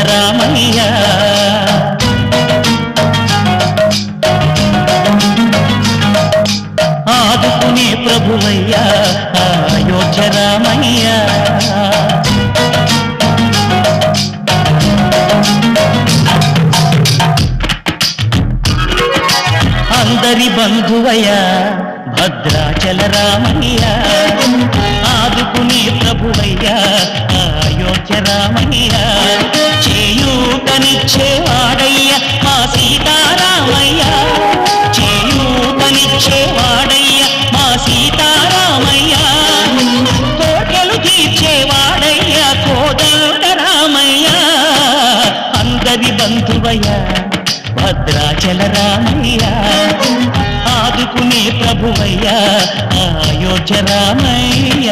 రామయ్య ఆదుకునే ప్రభువయ్యా అయోధ్య రామయ్య అందరి బంధువయ్యా భద్రాచల రామయ్య ఆదుకునే ప్రభువయ్యా అయోధ్య రామయ్య చేయూతనిచ్చేవాడయ్య మా సీతారామయ్య చేయూతనిచ్చేవాడయ్య మా సీతారామయ్య కోటలు తీర్చేవాడయ్య కోదండ రామయ్య అందరి బంధువయ్య భద్రాచల రామయ్య ఆదుకునే ప్రభువయ్యా అయోధ్య రామయ్య